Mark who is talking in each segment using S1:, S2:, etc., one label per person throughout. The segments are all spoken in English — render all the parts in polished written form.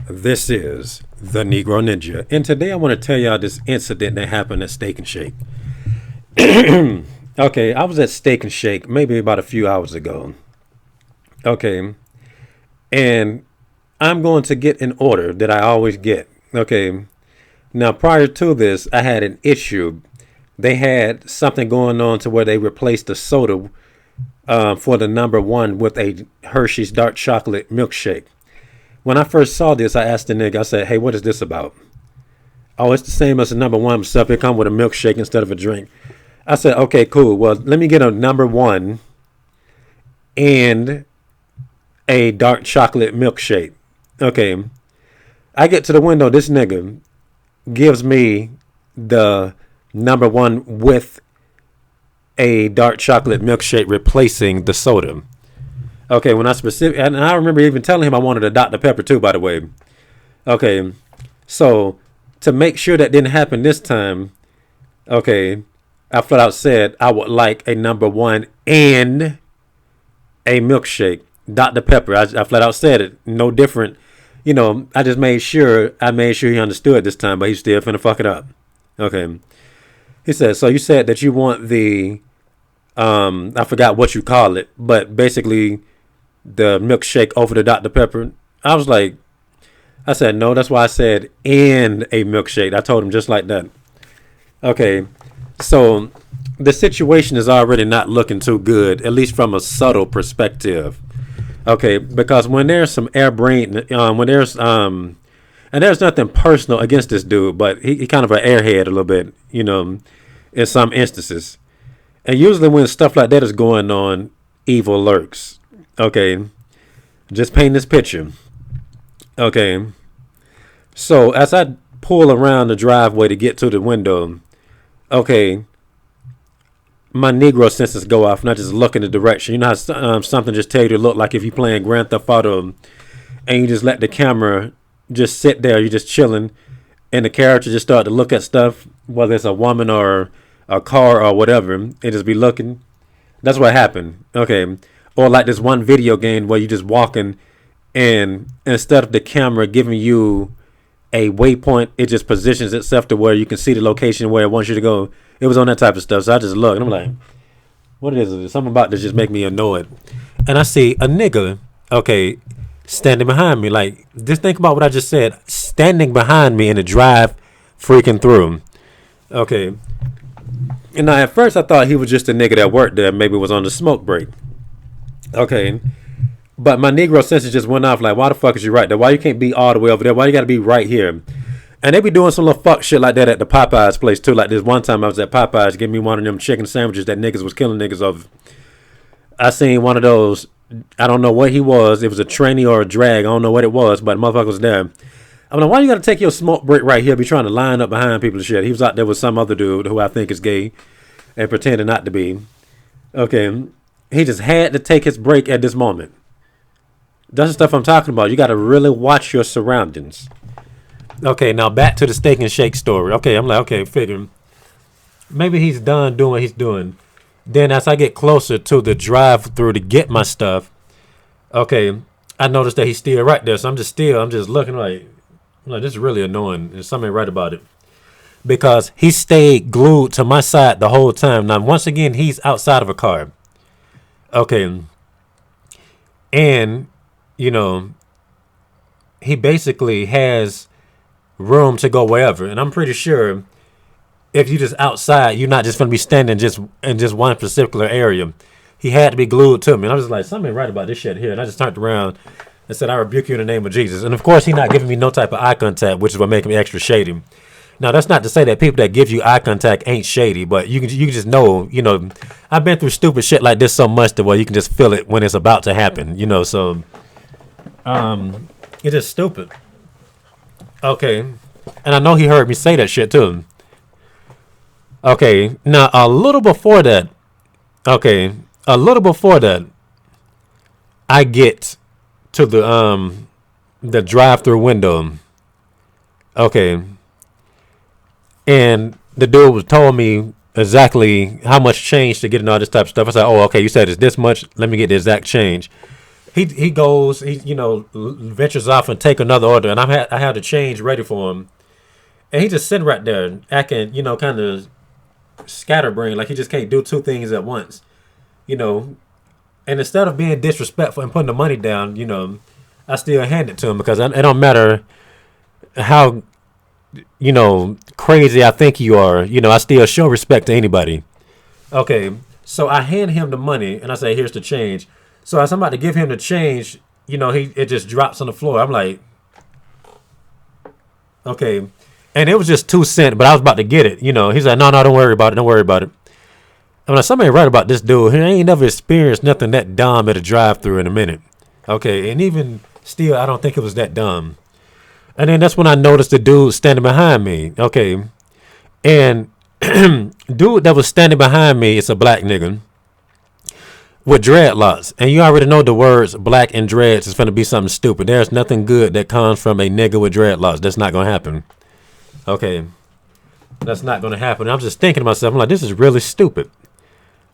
S1: This is the Negro Ninja, and today I want to tell y'all this incident that happened at Steak and Shake. Okay, I was at Steak and Shake maybe about a few hours ago. Okay, and I'm going to get an order that I always get. Okay, now prior to this, I had an issue. They had something going on to where they replaced the soda for the number one with a Hershey's dark chocolate milkshake. When I first saw this, I asked the nigga, I said, hey, what is this about? Oh, it's the same as the number one stuff. It come with a milkshake instead of a drink. I said, okay, cool. Well, let me get a number one and a dark chocolate milkshake. Okay. I get to the window. This nigga gives me the number one with a dark chocolate milkshake replacing the soda. Okay, when and I remember even telling him I wanted a Dr. Pepper too, by the way. Okay, so to make sure that didn't happen this time, okay, I flat out said I would like a number one and a milkshake, Dr. Pepper. I flat out said it, no different. You know, I just made sure he understood this time, but he's still finna fuck it up. Okay, he said, so you said that you want the, I forgot what you call it, but basically the milkshake over the Dr. Pepper. I was like, I said, no, that's why I said and a milkshake. I told him just like that. Okay, so the situation is already not looking too good, at least from a subtle perspective. Okay, because when there's some and there's nothing personal against this dude, but he kind of an airhead a little bit, you know, in some instances. And usually when stuff like that is going on, evil lurks. Okay, just paint this picture. Okay, so as I pull around the driveway to get to the window, okay, my Negro senses go off and I just look in the direction. You know how something just tell you to look, like if you're playing Grand Theft Auto and you just let the camera just sit there, you're just chilling, and the character just start to look at stuff, whether it's a woman or a car or whatever, and just be looking. That's what happened. Okay. Or like this one video game where you just walking and instead of the camera giving you a waypoint, it just positions itself to where you can see the location where it wants you to go. It was on that type of stuff. So I just looked and I'm like, what is it? Something about this just make me annoyed. And I see a nigga, okay, standing behind me. Like, just think about what I just said. Standing behind me in the drive freaking through. Okay. And now at first I thought he was just a nigga that worked there. Maybe was on the smoke break. Okay, but my Negro senses just went off like, why the fuck is you right there? Why you can't be all the way over there? Why you gotta be right here? And they be doing some little fuck shit like that at the Popeyes place too. Like this one time I was at Popeyes getting me one of them chicken sandwiches that niggas was killing niggas over. I seen one of those. I don't know what he was. It was a tranny or a drag. I don't know what it was, but the motherfucker was there. I'm like, why you gotta take your smoke break right here? Be trying to line up behind people and shit. He was out there with some other dude who I think is gay and pretending not to be. Okay. He just had to take his break at this moment. That's the stuff I'm talking about. You got to really watch your surroundings. Okay, now back to the Steak and Shake story. Okay, I'm like, okay, figure. Maybe he's done doing what he's doing. Then as I get closer to the drive-thru to get my stuff, okay, I noticed that he's still right there. So I'm just looking like this is really annoying. There's something right about it. Because he stayed glued to my side the whole time. Now, once again, he's outside of a car. Okay, and, you know, he basically has room to go wherever. And I'm pretty sure if you just outside, you're not just going to be standing in just one particular area. He had to be glued to me. And I was like, something right about this shit here. And I just turned around and said, I rebuke you in the name of Jesus. And, of course, he's not giving me no type of eye contact, which is what makes me extra shady. Now, that's not to say that people that give you eye contact ain't shady, but you can just know, you know, I've been through stupid shit like this so much that where you can just feel it when it's about to happen, you know, so it's just stupid. Okay, and I know he heard me say that shit too. Okay, now a little before that, I get to the drive-thru window. Okay. And the dude was told me exactly how much change to get and all this type of stuff. I said, oh, okay, you said it's this much. Let me get the exact change. he goes, he ventures off and take another order, and I had the change ready for him, and he just sitting right there acting, kind of scatterbrained, like he just can't do two things at once, you know. And instead of being disrespectful and putting the money down, I still hand it to him because it don't matter how crazy I think you are. I still show respect to anybody. Okay, so I hand him the money and I say, "Here's the change." So as I'm about to give him the change, it just drops on the floor. I'm like, okay, and it was just 2 cents, but I was about to get it. He's like, "No, no, don't worry about it. Don't worry about it." I'm like, somebody right about this dude. He ain't never experienced nothing that dumb at a drive-thru in a minute. Okay, and even still, I don't think it was that dumb. And then that's when I noticed the dude standing behind me. Okay, and dude that was standing behind me is a black nigga with dreadlocks. And you already know the words black and dreads is going to be something stupid. There's nothing good that comes from a nigga with dreadlocks. That's not going to happen. Okay, that's not going to happen. I'm just thinking to myself, I'm like, this is really stupid.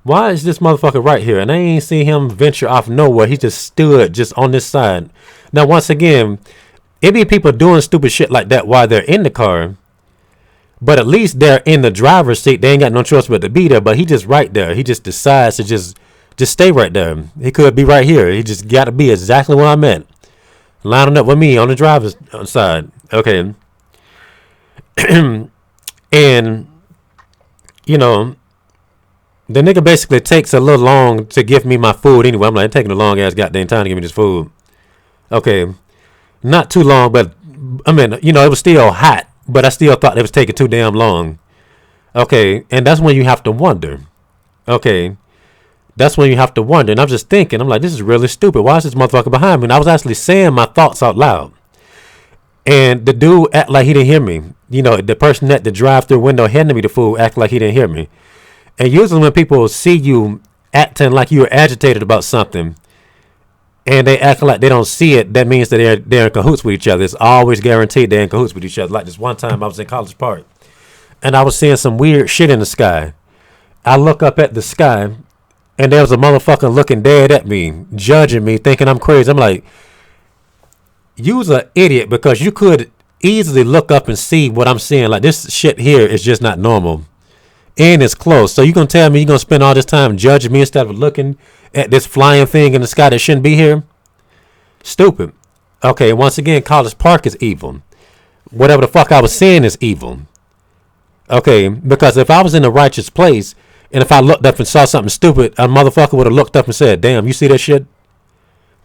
S1: Why is this motherfucker right here? And I ain't see him venture off nowhere. He just stood just on this side. Now, once again, it be people doing stupid shit like that while they're in the car. But at least they're in the driver's seat. They ain't got no choice but to be there. But he just right there. He just decides to just stay right there. He could be right here. He just got to be exactly where I'm at. Lining up with me on the driver's side. Okay. And, the nigga basically takes a little long to give me my food anyway. I'm like, I'm taking a long ass goddamn time to give me this food. Okay. Not too long, but I mean, it was still hot, but I still thought it was taking too damn long. Okay. And that's when you have to wonder. Okay. That's when you have to wonder. And I'm just thinking, I'm like, this is really stupid. Why is this motherfucker behind me? And I was actually saying my thoughts out loud. And the dude act like he didn't hear me. The person at the drive-thru window handing me the food act like he didn't hear me. And usually when people see you acting like you're agitated about something and they act like they don't see it, that means that they're in cahoots with each other. It's always guaranteed they're in cahoots with each other. Like this one time I was in College Park and I was seeing some weird shit in the sky. I look up at the sky and there was a motherfucker looking dead at me, judging me, thinking I'm crazy. I'm like, you's an idiot because you could easily look up and see what I'm seeing. Like this shit here is just not normal. And it's close. So you gonna tell me you're gonna spend all this time judging me instead of looking at this flying thing in the sky that shouldn't be here? Stupid. Okay, once again, College Park is evil. Whatever the fuck I was saying is evil. Okay, because if I was in a righteous place and if I looked up and saw something stupid, a motherfucker would have looked up and said, "Damn, you see that shit?"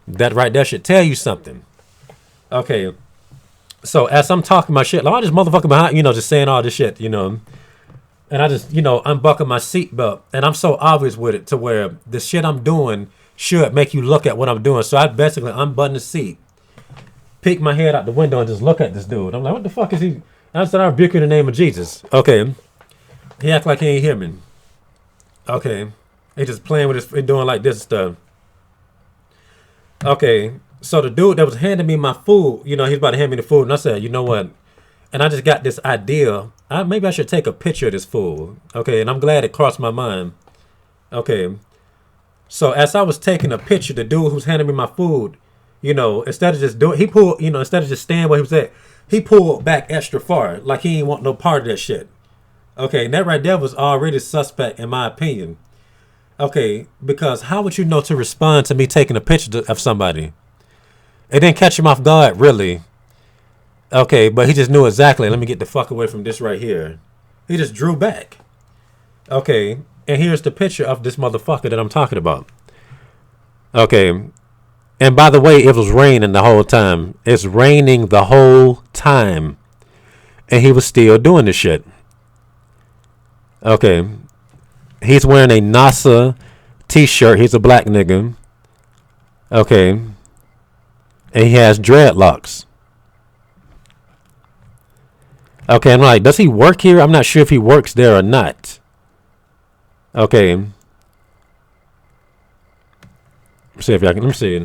S1: That right there should tell you something. Okay. So as I'm talking my shit, like, oh, this motherfucker behind, just saying all this shit, And I just, unbuckle my seatbelt. And I'm so obvious with it to where the shit I'm doing should make you look at what I'm doing. So I basically unbutton the seat, peek my head out the window, and just look at this dude. I'm like, what the fuck is he? I said, I rebuke you in the name of Jesus. Okay. He act like he ain't hear me. Okay. He just playing with his, doing like this stuff. Okay. So the dude that was handing me my food, he's about to hand me the food. And I said, you know what? And I just got this idea. Maybe I should take a picture of this fool. Okay, and I'm glad it crossed my mind. Okay. So as I was taking a picture, the dude who's handing me my food, instead of just doing, he pulled, instead of just staying where he was at, he pulled back extra far. Like he ain't want no part of that shit. Okay, and that right there was already suspect in my opinion. Okay, because how would you know to respond to me taking a picture of somebody? It didn't catch him off guard, really. Okay, but he just knew exactly. Let me get the fuck away from this right here. He just drew back. Okay, and here's the picture of this motherfucker that I'm talking about. Okay, and by the way, it was raining the whole time. It's raining the whole time. And he was still doing this shit. Okay, he's wearing a NASA t-shirt. He's a black nigga. Okay, and he has dreadlocks. Okay, I'm like, does he work here? I'm not sure if he works there or not. Okay. See if y'all can. Let me see.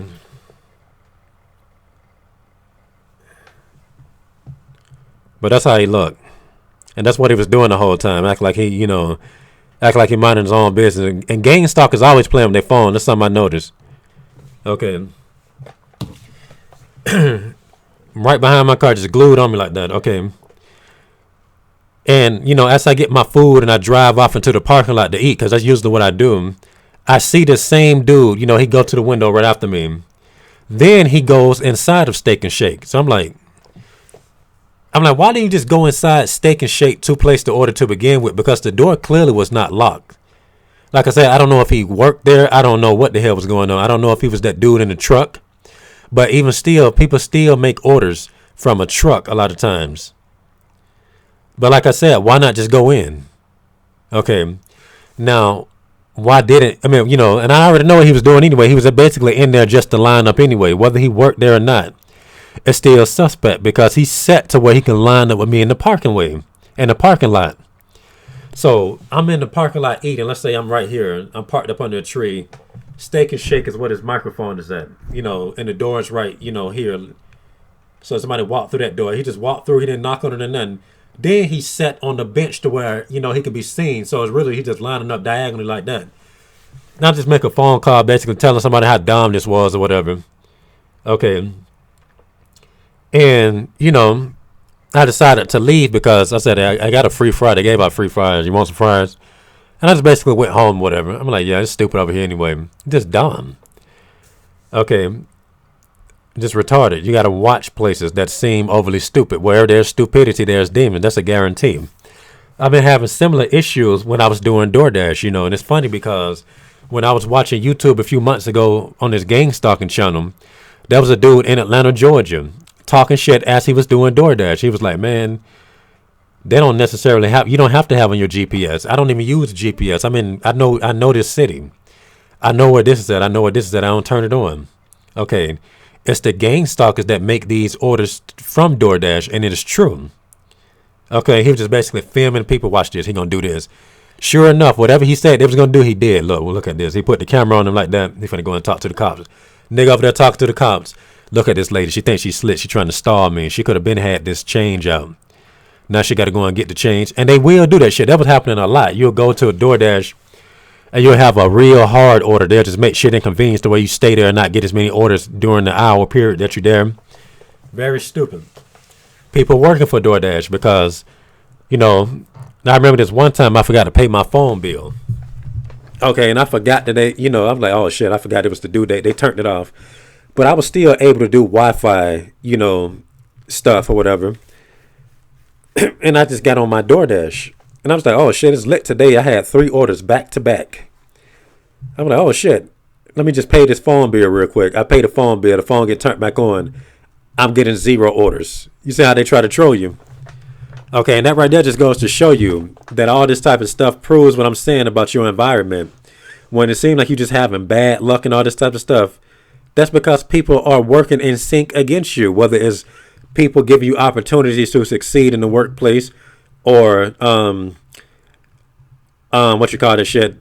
S1: But that's how he looked. And that's what he was doing the whole time. Act like he, act like he minding his own business. And gang stalkers always playing with their phone. That's something I noticed. Okay. right behind my car, just glued on me like that. Okay. And, as I get my food and I drive off into the parking lot to eat, because that's usually what I do, I see the same dude, he go to the window right after me. Then he goes inside of Steak and Shake. So I'm like, why didn't you just go inside Steak and Shake to place the order to begin with? Because the door clearly was not locked. Like I said, I don't know if he worked there. I don't know what the hell was going on. I don't know if he was that dude in the truck. But even still, people still make orders from a truck a lot of times. But like I said, why not just go in? Okay. Now, why didn't, and I already know what he was doing anyway. He was basically in there just to line up anyway, whether he worked there or not. It's still suspect because he's set to where he can line up with me in the parking lot. So I'm in the parking lot eating. Let's say I'm right here. I'm parked up under a tree. Steak and Shake is what his microphone is at. And the door is right, here. So somebody walked through that door. He just walked through. He didn't knock on it or nothing. Then he sat on the bench to where, he could be seen. So it's really, he just lining up diagonally like that. Not just make a phone call basically telling somebody how dumb this was or whatever. Okay. And, I decided to leave because I said, I got a free fry. They gave out free fries. You want some fries? And I just basically went home, whatever. I'm like, yeah, it's stupid over here anyway. Just dumb. Okay. Just retarded. You got to watch places that seem overly stupid. Where there's stupidity, there's demon. That's a guarantee. I've been having similar issues when I was doing DoorDash, and it's funny because when I was watching YouTube a few months ago on this gang stalking channel, there was a dude in Atlanta, Georgia, talking shit as he was doing DoorDash. He was like, man, they don't necessarily you don't have to have on your GPS. I don't even use GPS. I know this city. I know where this is at. I know where this is at. I don't turn it on. Okay. It's the gang stalkers that make these orders from DoorDash, and it is true. Okay, he was just basically filming people. Watch this. He gonna do this. Sure enough, whatever he said they was gonna do, he did. Look at this. He put the camera on him like that. He finna go and talk to the cops. Nigga over there talking to the cops. Look at this lady. She thinks she's slick. She trying to stall me. She could have been had this change out. Now she got to go and get the change. And they will do that shit. That was happening a lot. You'll go to a DoorDash and you'll have a real hard order. They'll just make shit inconvenience the way you stay there and not get as many orders during the hour period that you're there. Very stupid. People working for DoorDash because, I remember this one time I forgot to pay my phone bill. Okay, and I forgot that I'm like, oh shit, I forgot it was the due date. They turned it off. But I was still able to do Wi-Fi, stuff or whatever. And I just got on my DoorDash. And I was like, oh, shit, it's lit today. I had 3 orders back to back. I'm like, oh, shit. Let me just pay this phone bill real quick. I pay the phone bill. The phone get turned back on. I'm getting 0 orders. You see how they try to troll you? Okay, and that right there just goes to show you that all this type of stuff proves what I'm saying about your environment. When it seems like you're just having bad luck and all this type of stuff, that's because people are working in sync against you, whether it's people giving you opportunities to succeed in the workplace or what you call this shit,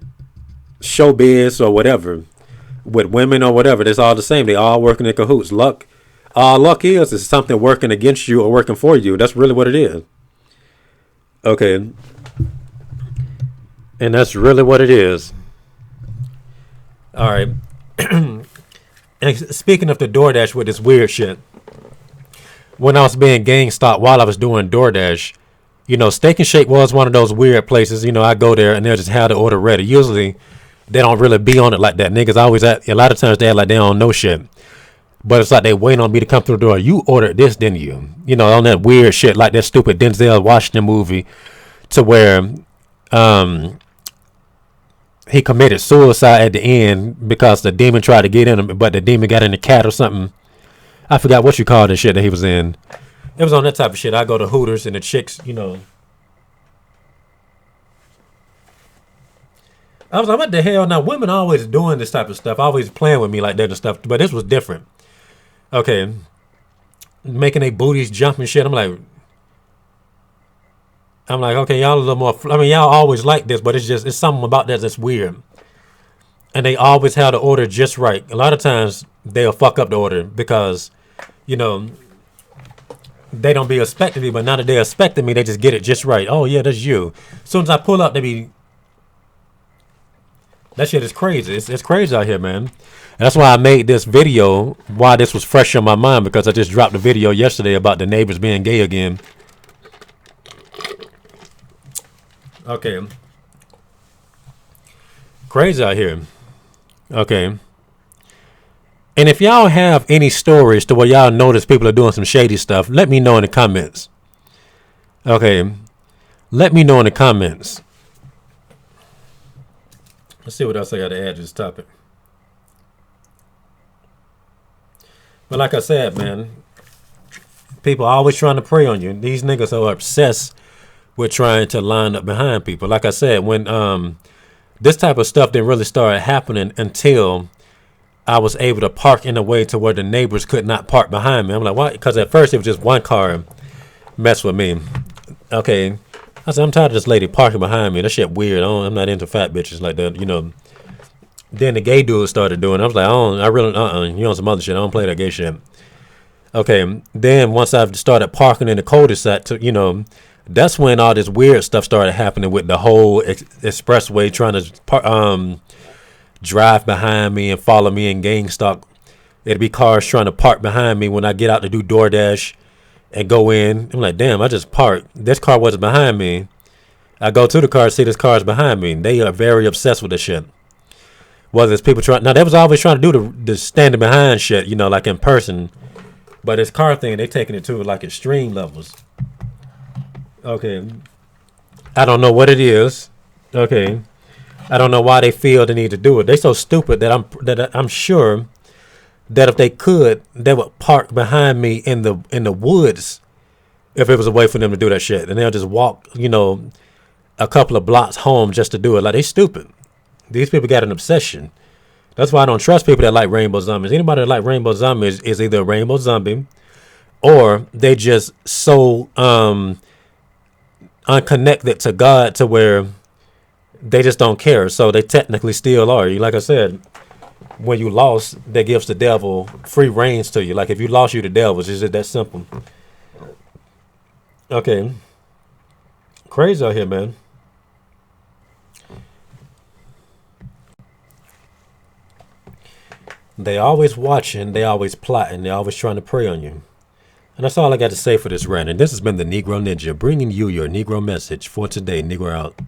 S1: showbiz or whatever, with women or whatever. It's all the same. They all working in cahoots. Luck is something working against you or working for you. That's really what it is. Okay. And that's really what it is. All right. And speaking of the DoorDash with this weird shit, when I was being gang stalked while I was doing DoorDash, Steak and Shake was one of those weird places. I go there and they'll just have the order ready. Usually, they don't really be on it like that. Niggas always a lot of times they act like they don't know shit. But it's like they waiting on me to come through the door. You ordered this, didn't you? On that weird shit like that stupid Denzel Washington movie to where he committed suicide at the end because the demon tried to get in him, but the demon got in the cat or something. I forgot what you called the shit that he was in. It was on that type of shit. I go to Hooters and the chicks, I was like, what the hell? Now, women always doing this type of stuff, always playing with me like that and stuff, but this was different. Okay. Making their booties jump and shit. I'm like, okay, y'all a little more. Y'all always like this, but it's something about that that's weird. And they always have the order just right. A lot of times they'll fuck up the order because, they don't be expecting me, but now that they're expecting me, they just get it just right. Oh yeah, that's you. As soon as I pull up, they That shit is crazy. It's crazy out here, man. And that's why I made this video. Why this was fresh on my mind, because I just dropped a video yesterday about the neighbors being gay again. Okay. Crazy out here. Okay. And if y'all have any stories to where y'all notice people are doing some shady stuff, let me know in the comments. Okay. Let me know in the comments. Let's see what else I got to add to this topic. But like I said, man, people are always trying to prey on you. These niggas are obsessed with trying to line up behind people. Like I said, when this type of stuff didn't really start happening until I was able to park in a way to where the neighbors could not park behind me. I'm like, why? Because at first it was just one car mess with me. Okay. I said, I'm tired of this lady parking behind me. That shit weird. I'm not into fat bitches like that, you know. Then the gay dude started doing it. I was like, you on some other shit. I don't play that gay shit. Okay. Then once I started parking in the cul-de-sac, you know, that's when all this weird stuff started happening with the whole expressway trying to drive behind me and follow me in gang stalk. It'd be cars trying to park behind me when I get out to do DoorDash and go in. I'm like, damn, I just parked. This car wasn't behind me. I go to the car, see this car's behind me. They are very obsessed with this shit. Whether it's people trying, now they was always trying to do the standing behind shit, you know, like in person. But this car thing, they taking it to like extreme levels. Okay. I don't know what it is. Okay. I don't know why they feel the need to do it. They so stupid that I'm sure that if they could, they would park behind me in the woods if it was a way for them to do that shit. And they'll just walk, you know, a couple of blocks home just to do it. Like, they stupid. These people got an obsession. That's why I don't trust people that like rainbow zombies. Anybody that like rainbow zombies is either a rainbow zombie or they just so unconnected to God to where they just don't care. So they technically still are. Like I said, when you lost, that gives the devil free reins to you. Like, if you lost, you the devil. It's just that simple. Okay. Crazy out here, man. They always watching, they always plotting, they always trying to prey on you. And that's all I got to say for this rant. And this has been the Negro Ninja, bringing you your Negro message for today. Negro out.